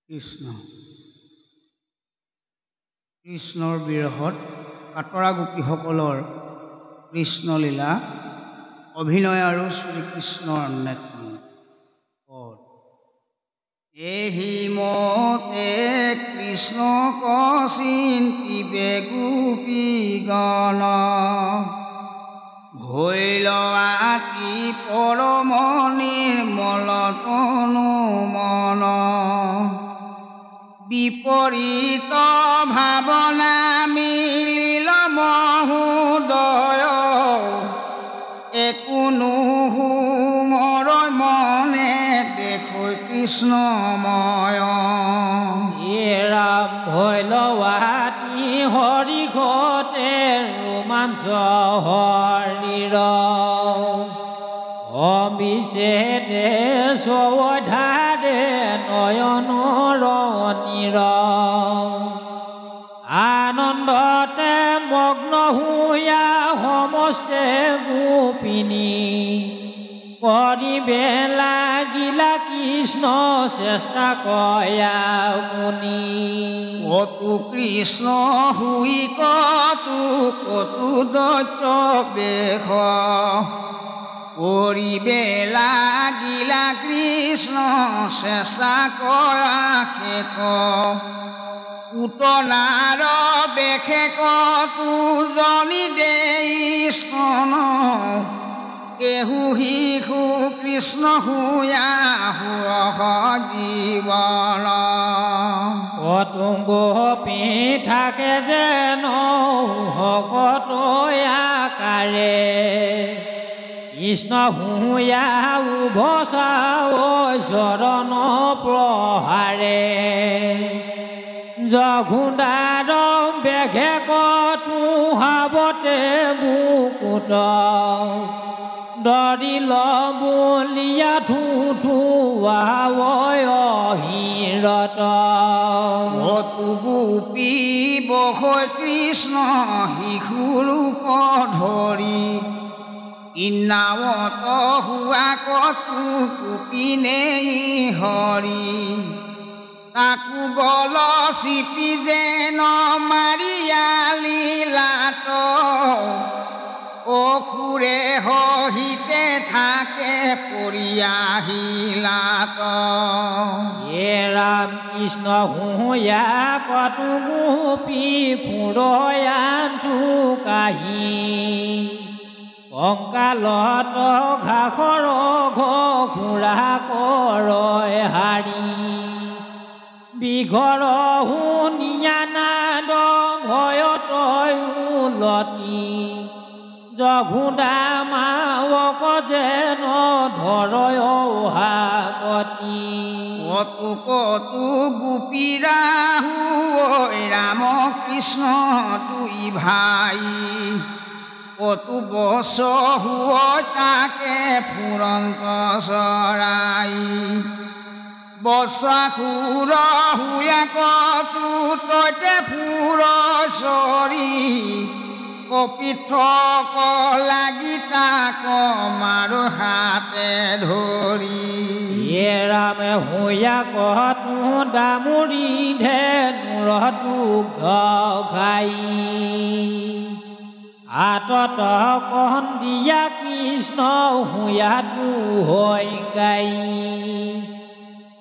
কৃষ্ণ কৃষ্ণৰ বিৰহত কাতৰা গোপীসকলৰ কৃষ্ণলীলা অভিনয় আৰু শ্ৰীকৃষ্ণৰ অন্বেষণ পদ এহি মতে কৃষ্ণক চিন্তিবে গোপীগণ ভৈল আতি পৰম নিৰ্মল তনু মন বিপৰীত ভাৱনা মিলিল মহোদয় একো নুহুমৰ মনে দেখৈ কৃষ্ণময় ৰাম ভৈলৱাতি হৰি ঘটে ৰোমাঞ্চ হৰিৰ অবিছেদে সৌধাৰে নয়নৰ নীৰ আনন্দতে মগ্ন হুয়া সমস্তে গোপিনী কৰিবে লাগিলা কৃষ্ণ চেষ্টা কয়া মুনি কতু কৃষ্ণ হুই কতু দৈত্য বেশ কৰিবে লাগিলা কৃষ্ণ চেষ্টা কৰা শেষ পুতনাৰ বেশে কতু জনি দেই স্কন কেহু শিশু কৃষ্ণ হুয়া সুৰস জীৱন কতু গোপী থাকে যেন ভকত আকাৰে কৃষ্ণ হুয়া উভচাও চৰণ প্ৰহাৰে জঘুণ্ডাৰ বেঘে কতু হাবতে বুকুত দৰিল বলিয়া ঠুঠুৱাহিৰত কতু গোপী বহৈ কৃষ্ণ শিশুৰূপ ধৰি ইন্নাৱত হুৱা কতু গোপিনেই হৰি তাকো গল চিপি যেন মাৰিয়ালিলাত অসুৰে সহিতে থাকে পৰিয়াহিলাত ৰাম কৃষ্ণ হুয়া কতু গোপী ফুৰয়ান্থু কাহি কংকালত ঘাসৰ ঘোঁৰা কৰয় হাৰি বিঘৰ শুনিয়া নাদ ভয়ত উলতি জঘুণ্ডা মাৱক যেন ধৰয় হাপতি কতু কতু গোপী ৰাহু ৰাম কৃষ্ণ দুই ভাই কতু বছ হুয় তাকে ফুৰন্ত চৰাই বছাসুৰ হুয়া কতু তৈতে ফুৰ চৰি কপিঠক লাগি তাক মাৰো হাতে ধৰি ৰামে হুয়া কতু দামুৰি ধেনুৰ দুগ্ধ খাই হাতত কন্দিয়া কৃষ্ণ হুয়াটো হৈ গাই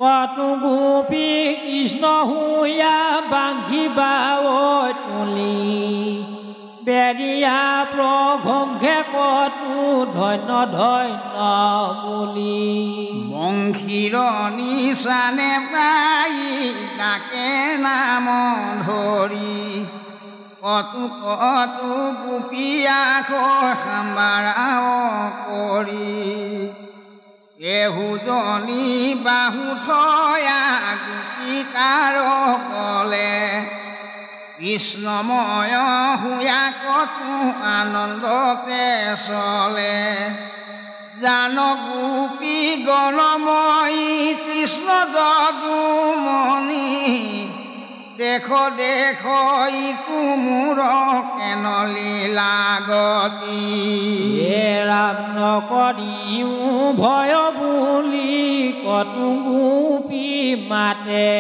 কতু গোপী কৃষ্ণ হুয়া বাংঘি বাও তুলি বেৰিয়া প্ৰঘংঘে কতু ধন্য ধন্য বুলি বংশীৰ নিচানে পাই তাকে নাম ধৰি কতু কতু গোপী সাম্বাৰাও কৰি এহুজনী বাহু থয়া গোপী কাৰ কলে কৃষ্ণময় হুয়া কতু আনন্দতে চলে জান গোপী গণময়ী কৃষ্ণ যদুমণি দেখ দেখ ইটো মোৰ কেন লীলাগতি হে ৰাম নকৰিও ভয় বুলি কতো গোপী মাতে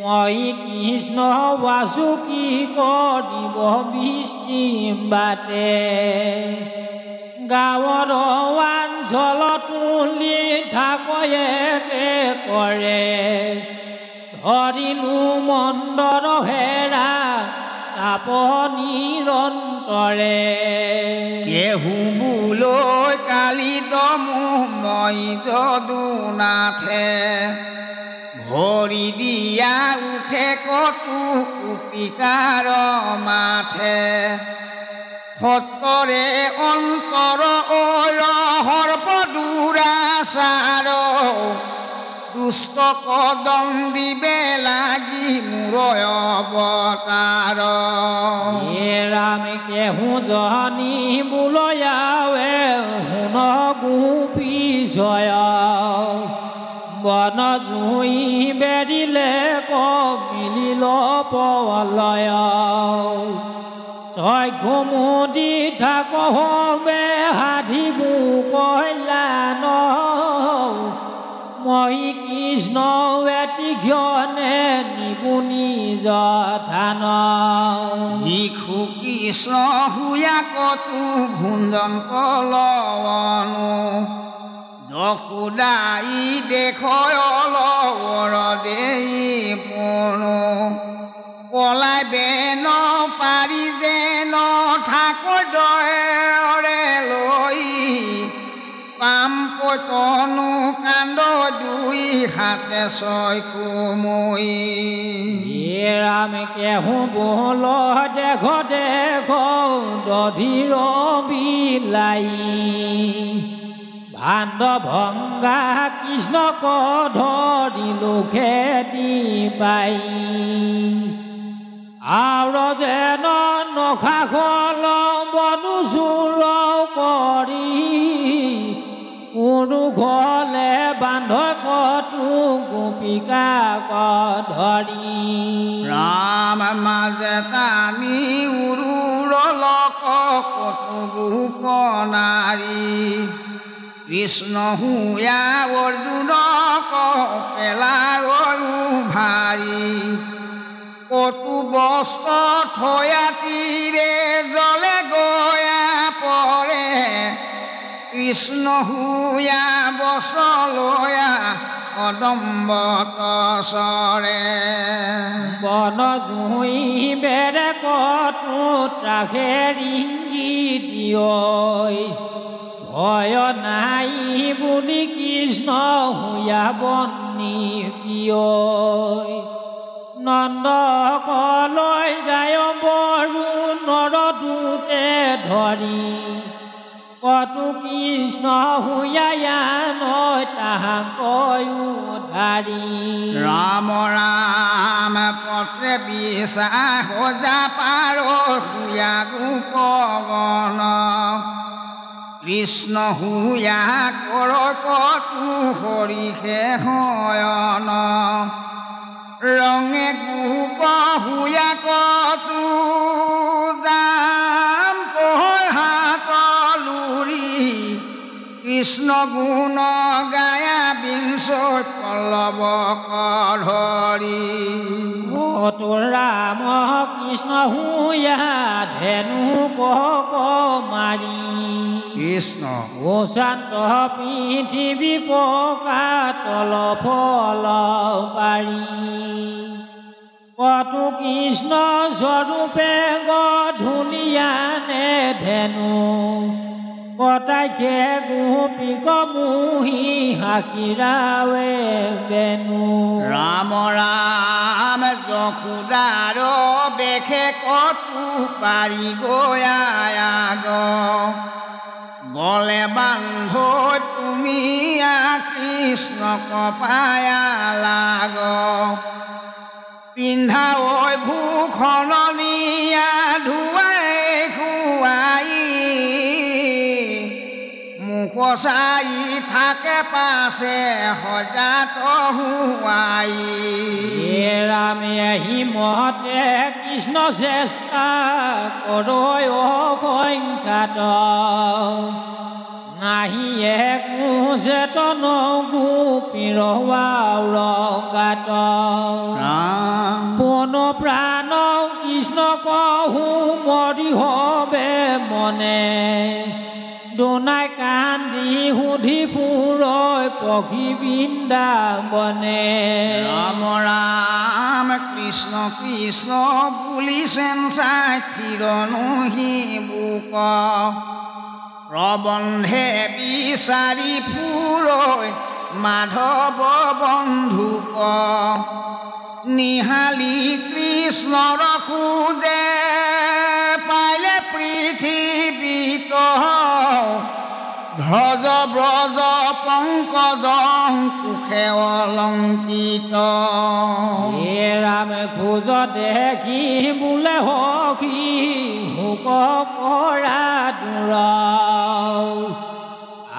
মই কৃষ্ণ বাসুকি কৰিব বৃষ্টি বাটে গাঁৱৰ অঞ্চল তুলি ঠাকয়েকে কৰে ধৰিলো মন্দৰ হেৰা চাপ নিৰন্তৰে কেহু বোলৈ কালি দমু মই যদুনাথে ভৰি দিয়া উঠে কতো কুপিকাৰ মাথে সত্তৰে অন্তৰ সৰ্প দুৰাচাৰ দুষ্ট কদম দিবে লাগি মোৰ অৱতাৰ হে ৰাম কেহু জনি বুলয়াৱে শুন গোপী জয় বন জুই বেৰিলে মিলিল পলয় ছয় ঘুমুদি থাক হবে সাধিবু কল্যাণ মই কৃষ্ণ এটি ঘনে নিবুনি যথান শিশু কৃষ্ণ হুয়া কতো ভুঞ্জন কলৱনো যশোদাই দেখয় অলৱৰ দেই পণো পলাই বেন পাৰি যেন ঠাকুৰ দৰে লৈ পাম পতনো কাণ্ড দুই হাতে চক্ষু মই হে ৰাম কেহু বল দেখ দেখ দধিৰ বিলাই ভাণ্ড ভংগা কৃষ্ণক ধৰিলো খেতি পাই আৰু যেন নখা খল বনু চুৰ কৰি কোনো ঘলে বান্ধ কতো গোপিকাক ধৰি ৰাম মাজে টানি উৰুৰলক কতো গোপ নাৰী কৃষ্ণ হুয়া অৰ্জুনক পেলাৰলো ভাৰী কতো বস্ত্ৰ থয়া তীৰে জলে গয়া পৰে কৃষ্ণ হুয়া বচলয়া কদম্বত চৰে বন জুই বেৰে কতো ত্ৰাসে ৰিংগি দিয় ভয় নাই বুলি কৃষ্ণ হুয়া বন্নি পিয় নন্দকলৈ যায় বৰু নৰদূতে ধৰি কতো কৃষ্ণ হুয়া নয় তাহাকয়ো ধাৰি ৰাম ৰাম পত্ৰে বিশ্বাস সজা পাৰ হুয়া গোপগণ কৃষ্ণ হুয়া কৰ কতো হৰিষে শয়ন ৰঙে গোপ হুয়া কতো যাম পহৰ হাত লুৰি কৃষ্ণ গুণ গায়া বিংশ পল্লৱ ধৰি কতো ৰাম কৃষ্ণ হুয়া ধেনু কক মাৰি কৃষ্ণ শান্ত পৃথিৱী পকা তল ফল পাৰি কতো কৃষ্ণ স্বৰূপে গধূলিয়ানে ধেনু কটাইকে গোপীক মুহি হাকিৰাৱে বেনু ৰাম ৰাম যশোদাৰ বেখে কতো পাৰি গয়াগ গলে বান্ধ তুমি কৃষ্ণক পায়া লাগ পিন্ধা ঐ ভূষণনীয়া ধুৱাই খুৱাই মুখ চাই থাকে পাছে সজাত হুৱাই হে ৰাম এহি মহতে কৃষ্ণ চেষ্টা কৰৈ অসংখ্যাত নাহি এক চেতন গোপীৰ ঔৰংগাত পন প্ৰাণ কৃষ্ণ কহু মৰি হবে মনে দোনাই কান্দি সুধি ফুৰৈ পখী বৃন্দাবনে ৰাম ৰাম কৃষ্ণ কৃষ্ণ বুলি চেঞ্চাই থিৰনো বুক প্ৰবন্ধে বিচাৰি ফুৰৈ মাধৱ বন্ধুক নিহালি কৃষ্ণৰ খোজে পাইলে পৃথিৱীত ধ্বজ ব্ৰজ পংকজ কুশে অলংকিত হে ৰাম খোজ দেখি বোলে সখী হুক কৰা দূৰ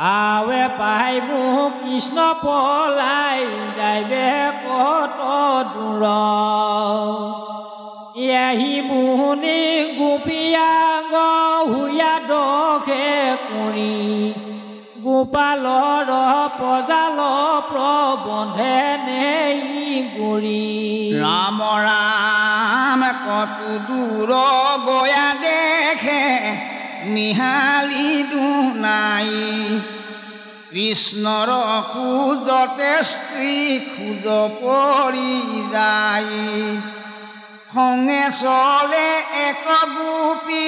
আৱে পাই মোক কৃষ্ণ পলাই যাইবে কত দূৰ এহি মুনি গোপীয়াংগ হুয়া দখে কৰি গোপালৰ পজাল প্ৰবন্ধে নেই গুৰি ৰাম ৰাম কত দূৰ গয়া দেখে নিহালি দুনাই কৃষ্ণৰ খোজতে স্ত্ৰী খোজ পৰি যায় সংগে চলে এক গোপী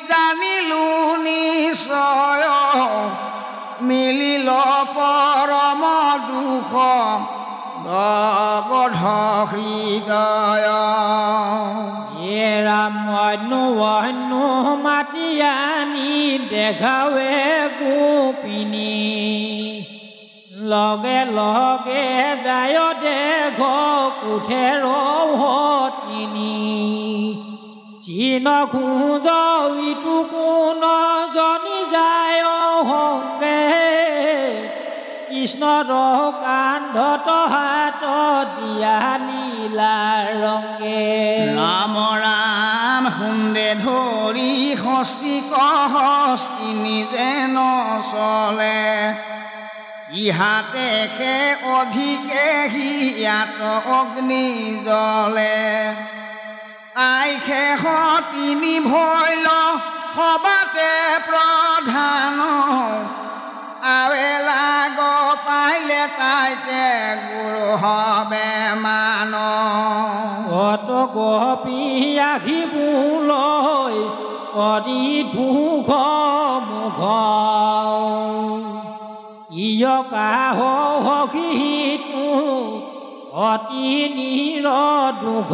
জানিলো নিশ্চয় মিলিল পৰম দুখ দগধ হৃদয় হে ৰাম অন্য মাতি আনি দেখাৱে গোপিনী লগে লগে যায় দেখ কুঠেৰ তিনি চিন খোজ ইটো কোন জনি যায় সংগে কৃষ্ণৰ কান্ধত হাত দিয়া লীলা ৰংগে ৰাম ৰাম সুন্দে ধৰি হস্তি কহস্তিনী যেন চলে ইহাতে খে অধিকে হিয়াত অগ্নি জ্বলে আইখে তিনি ভৈল সবাতে প্ৰধান আৱে লাগ পাইলে তাইতে গুৰু হবে মান কত গোপী আহিবলৈ কৰি ধুখ মুখ ইয়কা সখীটো অতি নিৰ দুখ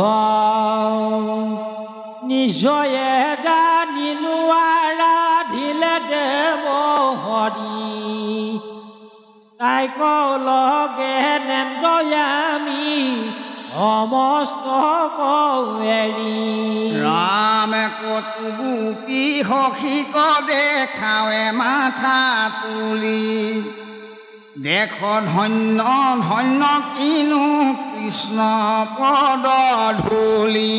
নিশ্চয়ে জানিলো আৰাধিলে দেৱ হৰি তাইক লগে নেন্দয়ামি সমস্ত এৰি ৰাম কত গোপী সখীক দেখাৱে মাথা তুলি দেখ ধন্য ধন্য কিনো কৃষ্ণ পদ ধূলি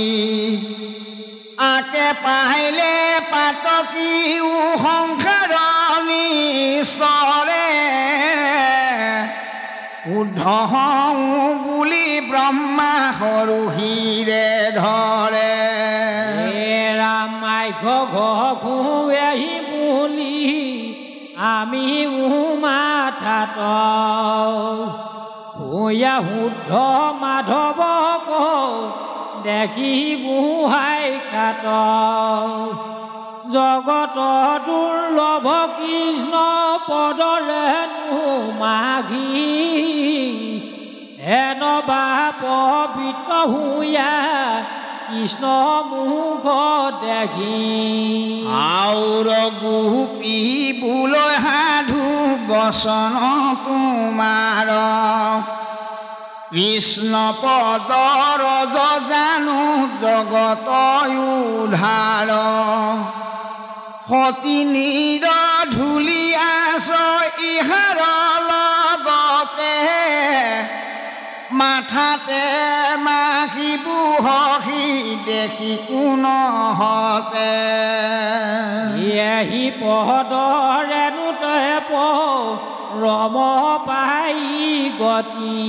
আকে পাইলে পাতকীও সংসাৰ নিস্তৰে শুদ্ধ হওঁ বুলি ব্ৰহ্মা সৰুহিৰে ধৰে হে ৰাম মাইঘ ঘুহি বুলি আমি মাথাত ভূঞা শুদ্ধ মাধৱক দেখি বুহাই খাত জগত দুৰ্লভ কৃষ্ণ পদৰে মাঘি হেন বা পবিত্ৰ হুয়া কৃষ্ণ মুখ দেখি আউৰ গোপী বোলৈ সাধু বচন তোমাৰ কৃষ্ণ পদ ৰজ জানো জগত উদ্ধাৰ সতী নীৰ ধূলি আছ বিহাৰৰ লগতে মাথাতে মাখি বুহসি দেখি কোনহতে এহি পদৰেনো তই ৰম পাই গতি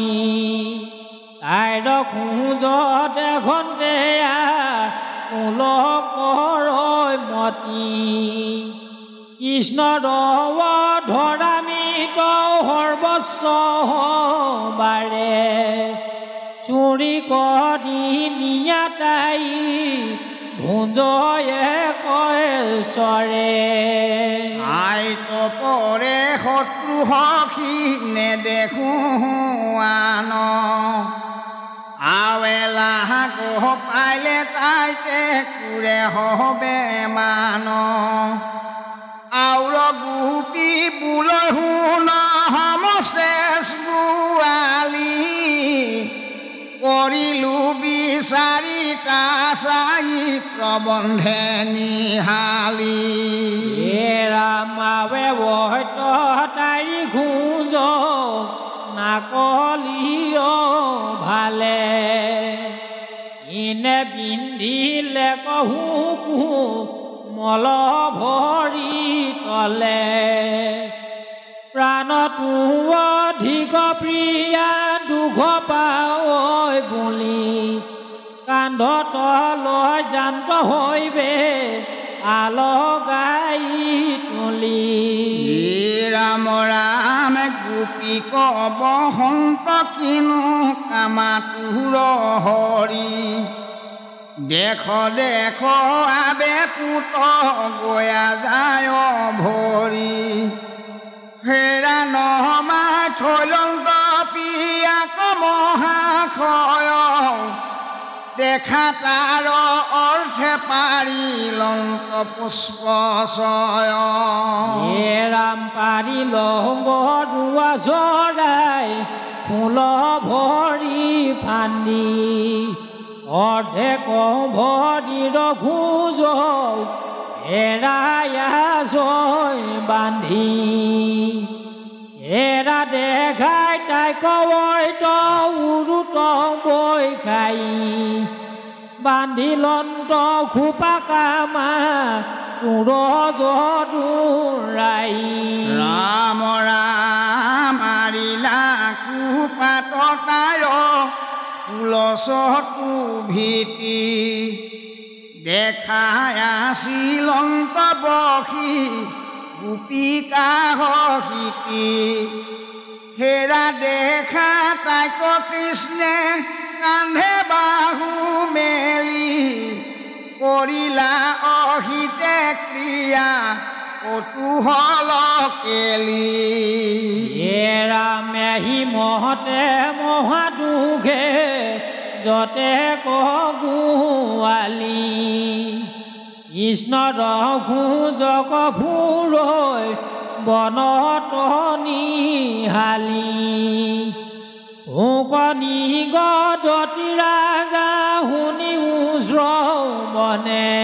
তাইৰ খোজতে ঘণ্টেয়া পুলকৰ মতি কৃষ্ণ ধৰামিত সৰ্বস্ব বাৰে চুৰি কৰি নিয়া তাই ভুঞ্জয়ে কয় চৰে আই তপৰে শত্ৰু সখী নেদেখো আন আৱেলাহ গহ পাইলে তাইতে কুৰে হবে মান আউৰ গোপী বুলৈ শুন সমশেষ গোৱালি কৰিলো বিচাৰি কাছাই প্ৰবন্ধে নিহালি ৰামাৱে বৈত তাইৰ খোজ নাকলিও ভালে ইনে বিন্ধিলে কহু কুহু মল ভৰি তলে প্ৰাণটো অধিক প্ৰিয়া দুখ পাওঁ বুলি কান্ধত লৈ জান্ত হৈবে আলগাই তুলি ৰাম ৰাম গোপী কব সন্ত কিনো কামাতুৰ হৰি দেখ দেখ আবে পুত গয়া যায় ভৰি হেৰা নহমাই থৈলন্ত পিয়াক মহাক্ষয় দেখা তাৰ অৰ্থে পাৰিলন্ত পুষ্প ছয় ৰাম পাৰিল বৰুৱা জৰাই ফুল ভৰি ফান্দি অৰ্ধে ভৰিৰ খোজ এৰায়া জয় বান্ধি এৰা দেখাই তাই কৱৈত উৰুত বৈ খাই বান্ধিলন্ত খোপা কামা তোৰ যদুৰাই ৰাম ৰাম মাৰিলা কুপাত তাইৰ তুলসতু ভীতি দেখাই আছিলন্ত বসি গোপিকা সহিতি হেৰা দেখা তাইক কৃষ্ণে কান্ধে বাহু মেলি কৰিলা অহিতে ক্ৰিয়া কৌতূহল কেলি ৰামেহি মহতে মহাদুঘে যতে গোৱালি কৃষ্ণ ৰঘুজক ফুৰৈ বনত নিহালি শুকনি গদতি ৰাজা শুনি শ্ৰৱণে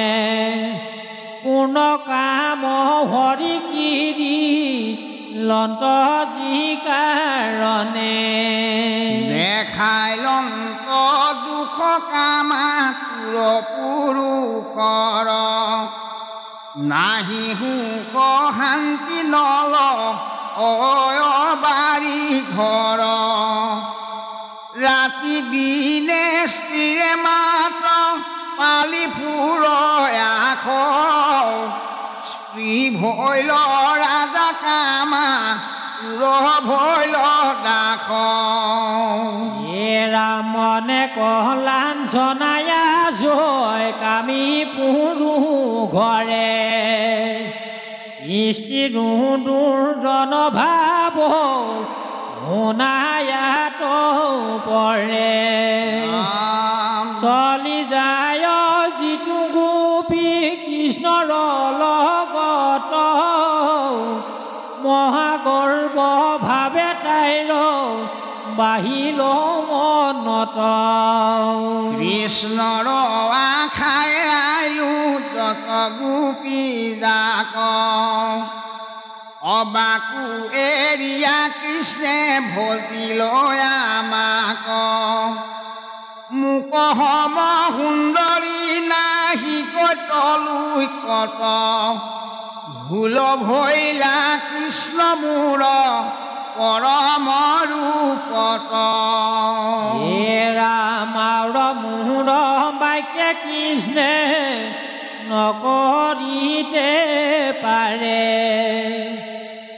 পূৰ্ণ কাম হৰি কিৰি লন্ত যি কাৰণে দেখাই লন্ত দুখ কামা তুৰ পুৰুষৰ নাহি সুখ শান্তি নল বাৰী ঘৰ ৰাতি দিনে স্ত্ৰীৰে মাত পালি ফুৰ আখ স্ত্ৰী ভৈল ৰাজা কামা তুৰ ভৈল দাখ ৰামনে কহলান জনায়া জয় কামি পুৰু ঘৰে স্ত্ৰী দুৰ্জন ভাৱ শুনায়াত পৰে চলি যায় যিটো গোপী কৃষ্ণৰ লগত মহাগৰ্ব ভাৱে তাইৰ বাহিল মনত কৃষ্ণৰ আশাই আয়ু যত গোপী যাক অবাকু এৰিয়া কৃষ্ণে ভজিলৈ আমাক মোক সম সুন্দৰী নাহি কতলৈ কত ভুল ভৈলা কৃষ্ণ মোৰ পৰম ৰূপত হে ৰামৰ মোৰ বাক্য কৃষ্ণে নকৰিতে পাৰে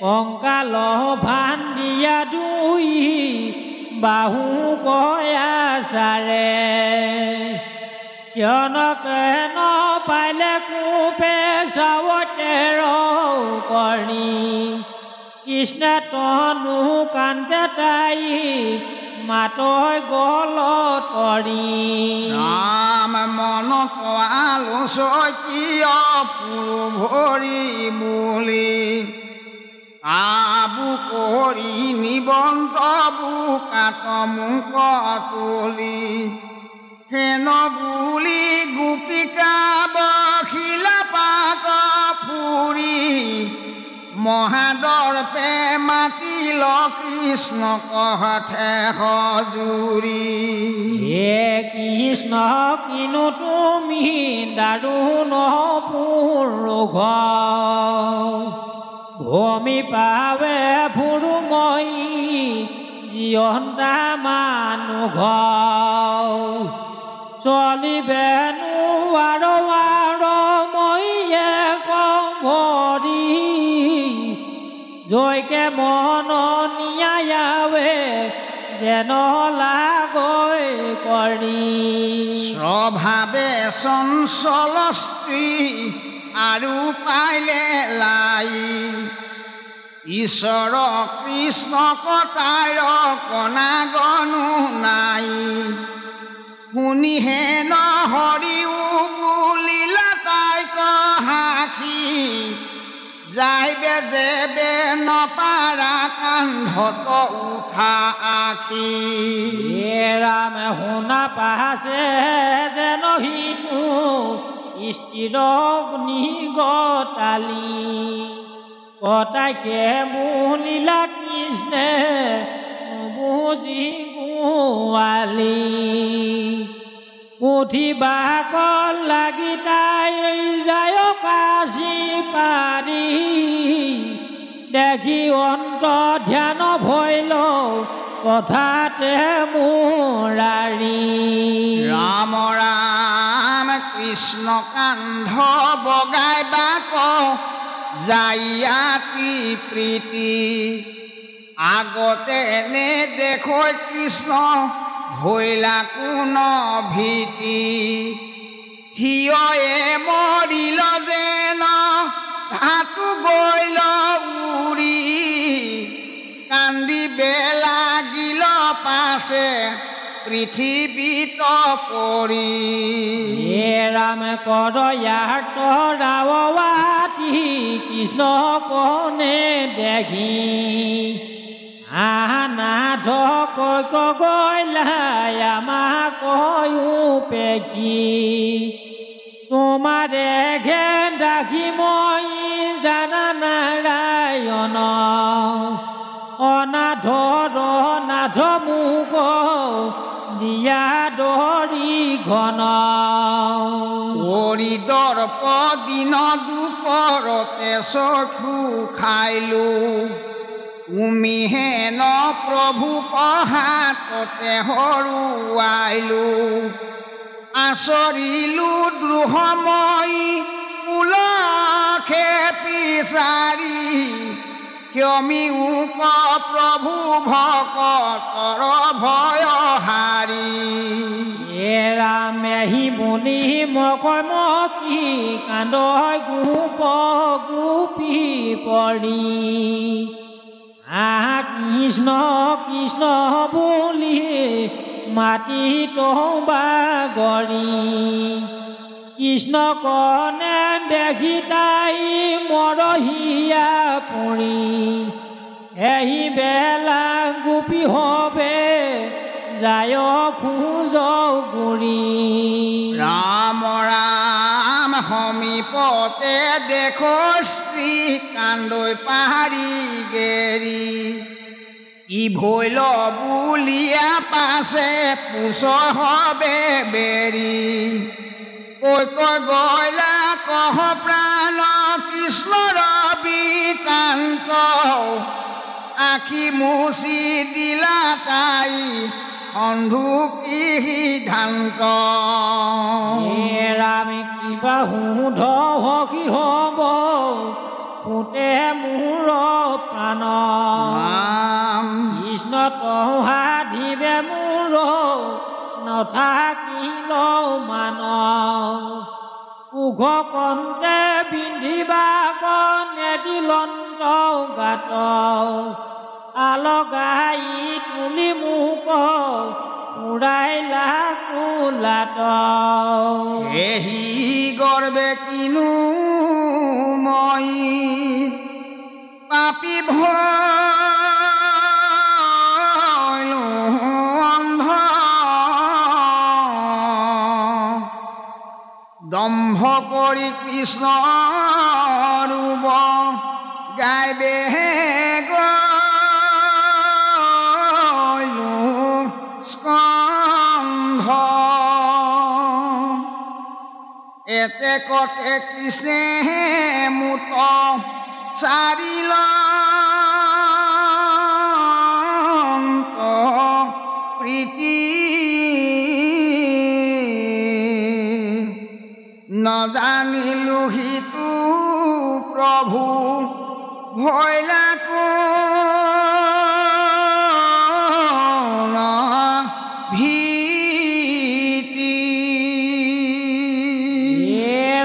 কংকাল ভান্দিয়া দুই বাহু কয়া চাৰে কিয়নকে নপাইলে কোপে চাৱতেৰ কৰি কৃষ্ণ তনু কান্দে তাই মাতৈ গল তৰি ৰাম মনত আলোচকীয় ফুৰু ভৰি বুলি আবু কৰি নিবন্ত বুকাত মুক তুলি হেন বুলি গোপিকা বখিলা পাত ফুৰি মহাদৰ্পে মাতিল কৃষ্ণ কহঠে হজুৰি হে কৃষ্ণ কিনো তুমি দাৰুণ পুৰুষ ভূমি পাৱে ফুৰু মই জীয়ন্তা মানুহ চলিবেনো আৰু মই ভৰি জয়কে মন নিয়ায়াৱে যেন লাগৈ কৰি স্বভাৱে চঞ্চল স্ত্ৰী আৰু পাইলে লাই ঈশ্বৰ কৃষ্ণ কটাৰ কণা গণু নাই শুনিহে নহৰিও বুলিলা তাই কহাখি যাইবে যেবে নপাৰা কান্ধত উঠা আখি হে ৰাম শুনা পাছে যেন সিটো স্থিৰ অগ্নি গতালি কটাইকে বুলিলা কৃষ্ণে নুবুজি গোৱালি উঠিবা কল লাগি তাই যায় কাশী পাৰি দেখি অন্ত ধ্যান ভৈল কথাতে মুৰাৰী ৰাম ৰাম কৃষ্ণ কান্ধ বগাইবা ক যাইয়াতি প্ৰীতি আগতে নে দেখো কৃষ্ণ ভৈলা কোন ভীতি থিয়য়ে মৰিল যেন ধাতু গৈল উৰি কান্দিবে লাগিল পাছে পৃথিৱীত পৰি হে ৰাম কৰয়াৰ তৰাৱাতি কৃষ্ণ কনে দেখি নাথ কৈ গৈলাই আমাক কয়ো পেকি তোমাৰে ঘেন ৰাখি মই জানা নাৰায়ণ অনাথ নাথ মোক দিয়া দৰি ঘন দৰ্প দিন দুপৰতে চকু খাইলো তুমিহেন প্ৰভু হাততে হৰুৱাইলো আচৰিলো দ্ৰোহময়ী পুলখে পিছাৰি ক্ষমিউক প্ৰভু ভকতৰ ভয় হাৰি হে ৰাম আহি বুলি মকি কান্দই গোপ গোপী পৰি কৃষ্ণ কৃষ্ণ বুলি মাতি বাগৰি কৃষ্ণ কনে দেখি তাই মৰহিয়া পৰি এই বেলা গোপী হবে যায় খোজ গুৰি ৰাম ৰাম সমীপতে দেখো শ্ৰী কান্দৈ পাৰি গেৰি ই ভৈল বুলিয়া পাছে পুছ হবে বেৰি কৈ কৈ গইলা কহ প্ৰাণ কৃষ্ণৰ বৃত্তান্ত আখি মুচি দিলা তাই অন্ধু কি সিদ্ধান্ত ৰাম কিবা সুধ কি হ'ব ফুটে মোৰ প্ৰাণ কৃষ্ণ তহা দিবে মোৰ নথাকিল মান পুঘ কণ্ঠে বিন্ধিবা কণে দিলন্ত গাত আলগাই তুলি মোক উৰাইলা কোলাত এহি গৰ্বে কিনো মই পাপী ভৈলো অন্ধ দম্ভ কৰি কৃষ্ণ ৰূপ গাইবে গলো স্কন্ধ এতে কতে কৃষ্ণে মুত চাৰিল প্ৰীতি নজানিলো হিতু প্ৰভু ভৈলা কোন ভীতি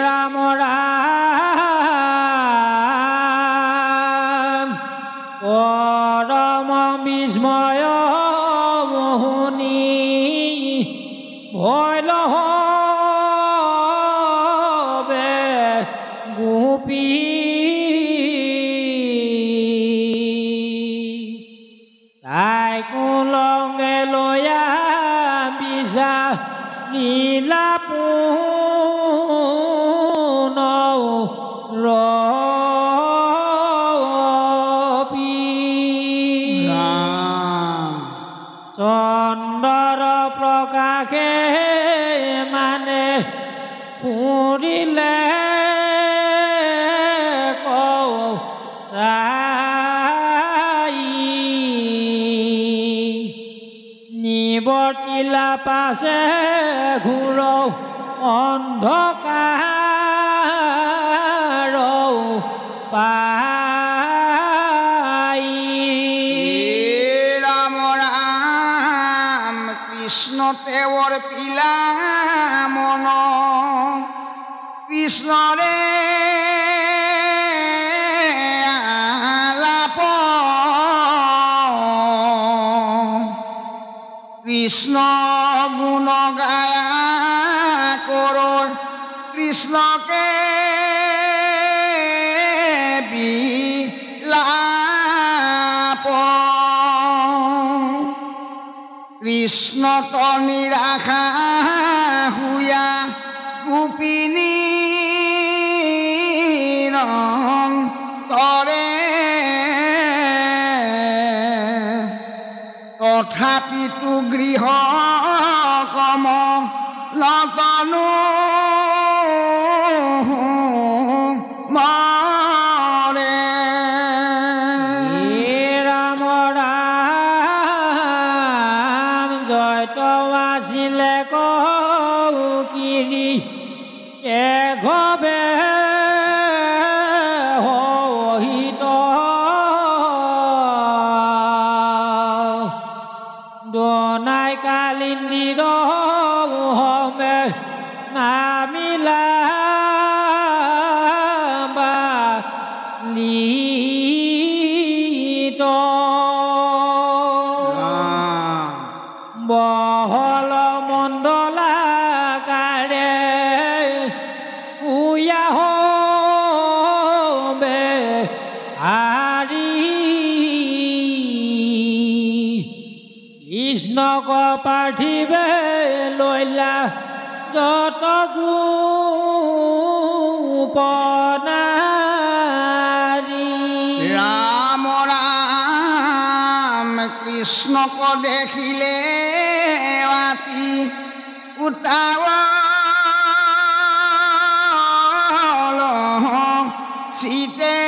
ৰাম ৰাম পৰম বিস্ময় মোহনী ভৈল গোপী তাই কুলংগে লয়া বিশা নীলা পুন ৰপি চন্দৰ প্ৰকাশে মানে ফুৰিলে নিবৰ্তিলা পাছে ঘূৰ অন্ধকাৰ পাই ৰাম ৰাম কৃষ্ণ তেওঁৰ পিলা মন কৃষ্ণৰে কৃষ্ণ গুণ গায়া কৰো কৃষ্ণকে বিলাপ কৃষ্ণ তো নিৰাশা হুয়া গোপিনী তৰে তথাপিতো গৃহ কম নতনু মৰে ৰাম ৰাম জয়ত আছিলে কিৰি এঘবে দনাই কালিন্দিৰ হমে নামিলা বালিত বহল মণ্ডলাকাৰে উয়া হবে কৃষ্ণক পাৰ্থিবে লৈলা যত গোপনা কৃষ্ণক দেখিলে ৰাতি উতাৱল চিতে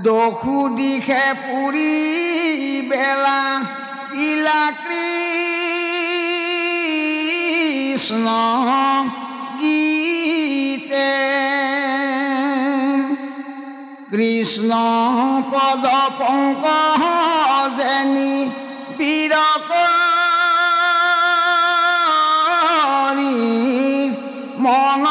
দখু দিশে পুৰি বেলা ইলা কৃষ্ণ গীতে কৃষ্ণ পদ পংকজেনি বীৰকৰি মন